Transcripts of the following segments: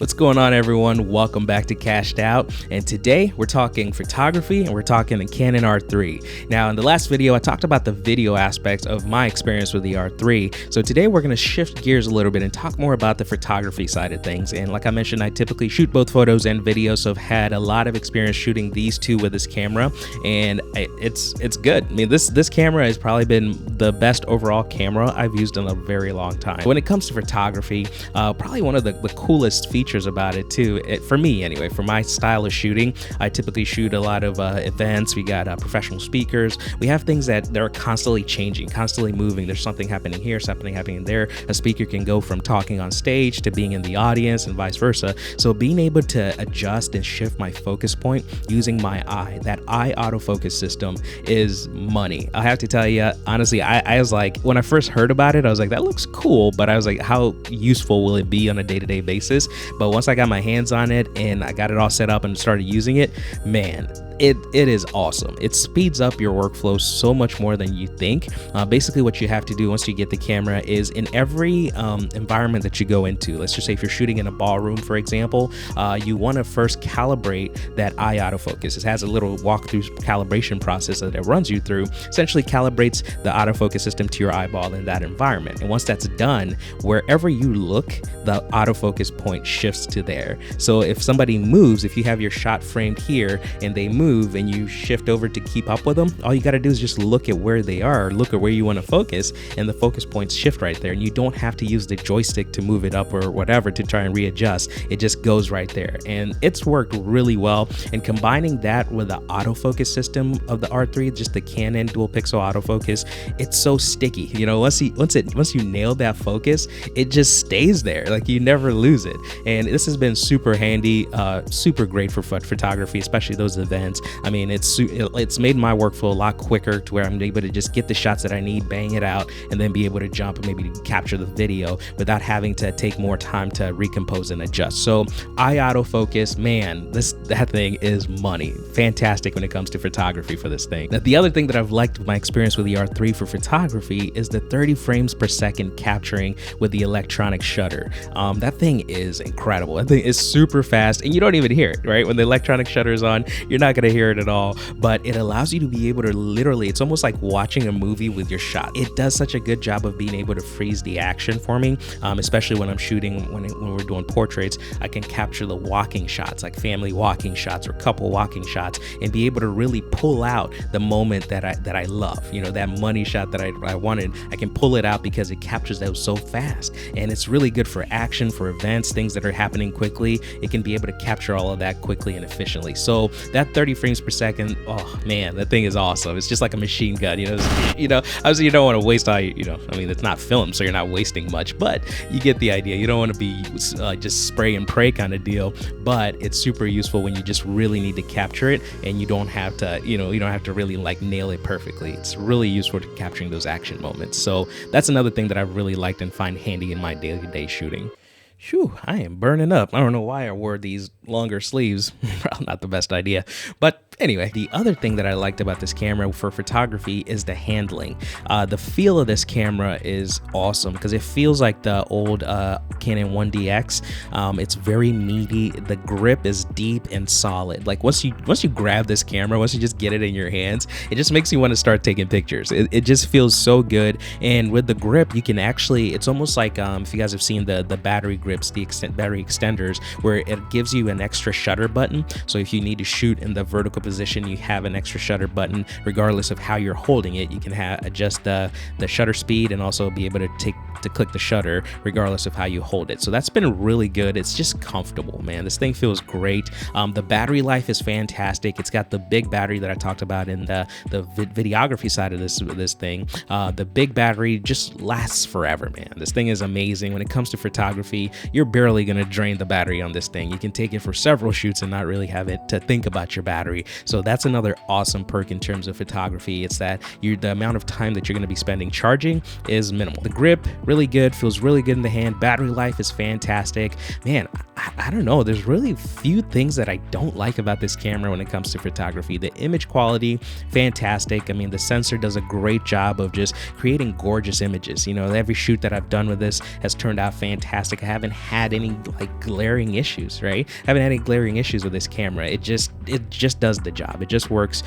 What's going on, everyone? Welcome back to Cashed Out, and today we're talking photography and we're talking the Canon R3. Now, in the last video, I talked about the video aspects of my experience with the R3, so today we're going to shift gears a little bit and talk more about the photography side of things. And like I mentioned, I typically shoot both photos and videos, so I've had a lot of experience shooting these two with this camera, and it's good. I mean, this camera has probably been the best overall camera I've used in a very long time. When it comes to photography, probably one of the coolest features about it too, for me anyway, for my style of shooting, I typically shoot a lot of events. We got professional speakers. We have things that they're constantly changing, constantly moving. There's something happening here, something happening there. A speaker can go from talking on stage to being in the audience and vice versa. So being able to adjust and shift my focus point using my eye, that eye autofocus system is money. I have to tell you, honestly, I was like, when I first heard about it, I was like, that looks cool, but I was like, how useful will it be on a day-to-day basis? But once I got my hands on it and I got it all set up and started using it, man, it is awesome. It speeds up your workflow so much more than you think. Basically, what you have to do once you get the camera is in every environment that you go into, let's just say if you're shooting in a ballroom, for example, you want to first calibrate that eye autofocus. It has a little walkthrough calibration process that it runs you through, essentially calibrates the autofocus system to your eyeball in that environment. And once that's done, wherever you look, the autofocus point shifts to there. So if somebody moves, if you have your shot framed here and they move and you shift over to keep up with them, all you got to do is just look at where they are, look at where you want to focus, and the focus points shift right there. And you don't have to use the joystick to move it up or whatever to try and readjust. It just goes right there. And it's worked really well. And combining that with the autofocus system of the R3, just the Canon dual pixel autofocus, it's so sticky. You know, once you nail that focus, it just stays there. Like, you never lose it. And this has been super handy, super great for photography, especially those events. I mean, it's made my workflow a lot quicker to where I'm able to just get the shots that I need, bang it out, and then be able to jump and maybe capture the video without having to take more time to recompose and adjust. So eye autofocus, man, that thing is money. Fantastic when it comes to photography for this thing. Now, the other thing that I've liked with my experience with the R3 for photography is the 30 frames per second capturing with the electronic shutter. That thing is incredible. That thing is super fast, and you don't even hear it, right? When the electronic shutter is on, you're not going to hear it at all, but it allows you to be able to literally, it's almost like watching a movie with your shot. It does such a good job of being able to freeze the action for me, especially when I'm shooting, when we're doing portraits. I can capture the walking shots, like family walking shots or couple walking shots, and be able to really pull out the moment that I love. You know, that money shot that I wanted, I can pull it out because it captures those so fast. And it's really good for action, for events, things that are happening quickly. It can be able to capture all of that quickly and efficiently. So that 30 frames per second, oh man, that thing is awesome. It's just like a machine gun, obviously you don't want to waste all, I mean, it's not film, so you're not wasting much, but you get the idea. You don't want to be just spray and pray kind of deal, but it's super useful when you just really need to capture it and you don't have to, you don't have to really like nail it perfectly. It's really useful to capturing those action moments. So that's another thing that I really liked and find handy in my day-to-day shooting. Phew, I am burning up. I don't know why I wore these longer sleeves. Probably not the best idea. But anyway, the other thing that I liked about this camera for photography is the handling. The feel of this camera is awesome because it feels like the old Canon 1DX. It's very meaty. The grip is deep and solid. Like once you grab this camera, once you just get it in your hands, it just makes you want to start taking pictures. It just feels so good. And with the grip, you can actually, it's almost like if you guys have seen the battery grips, the battery extenders, where it gives you an extra shutter button. So if you need to shoot in the vertical position, you have an extra shutter button regardless of how you're holding it. You can adjust the shutter speed and also be able to click the shutter regardless of how you hold it. So that's been really good. It's just comfortable, man. This thing feels great. The battery life is fantastic. It's got the big battery that I talked about in the videography side of this thing. The big battery just lasts forever, man. This thing is amazing. When it comes to photography, you're barely gonna drain the battery on this thing. You can take it for several shoots and not really have it to think about your battery. So that's another awesome perk in terms of photography. It's that the amount of time that you're going to be spending charging is minimal. The grip, really good, feels really good in the hand. Battery life is fantastic. Man, I don't know. There's really few things that I don't like about this camera when it comes to photography. The image quality, fantastic. I mean, the sensor does a great job of just creating gorgeous images. You know, every shoot that I've done with this has turned out fantastic. I haven't had any like glaring issues, right? I haven't had any glaring issues with this camera. It just does the job. It just works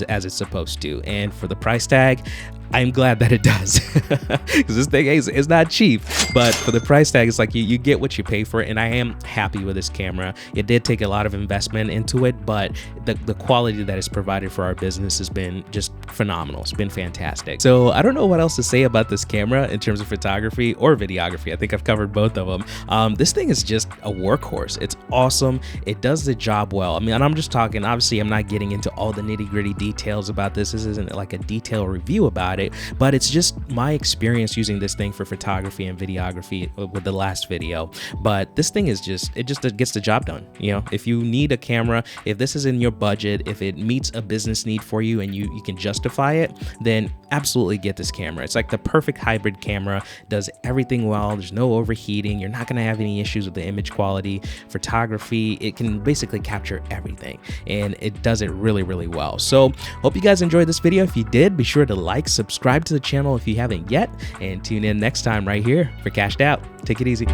as it's supposed to. And for the price tag, I'm glad that it does, because this thing is not cheap, but for the price tag, it's like you get what you pay for it, and I am happy with this camera. It did take a lot of investment into it, but the quality that is provided for our business has been just phenomenal. It's been fantastic. So I don't know what else to say about this camera in terms of photography or videography. I think I've covered both of them. This thing is just a workhorse. It's awesome. It does the job well. I mean, and I'm just talking, obviously I'm not getting into all the nitty-gritty details about this. This isn't like a detailed review about it, but it's just my experience using this thing for photography and videography with the last video. But this thing is it just gets the job done. You know, if you need a camera, if this is in your budget, if it meets a business need for you and you can justify it, then absolutely get this camera. It's like the perfect hybrid camera, does everything well. There's no overheating. You're not going to have any issues with the image quality. Photography, it can basically capture everything, and it does it really, really well. So hope you guys enjoyed this video. If you did, be sure to like, subscribe to the channel if you haven't yet, and tune in next time right here for Cashed Out. Take it easy.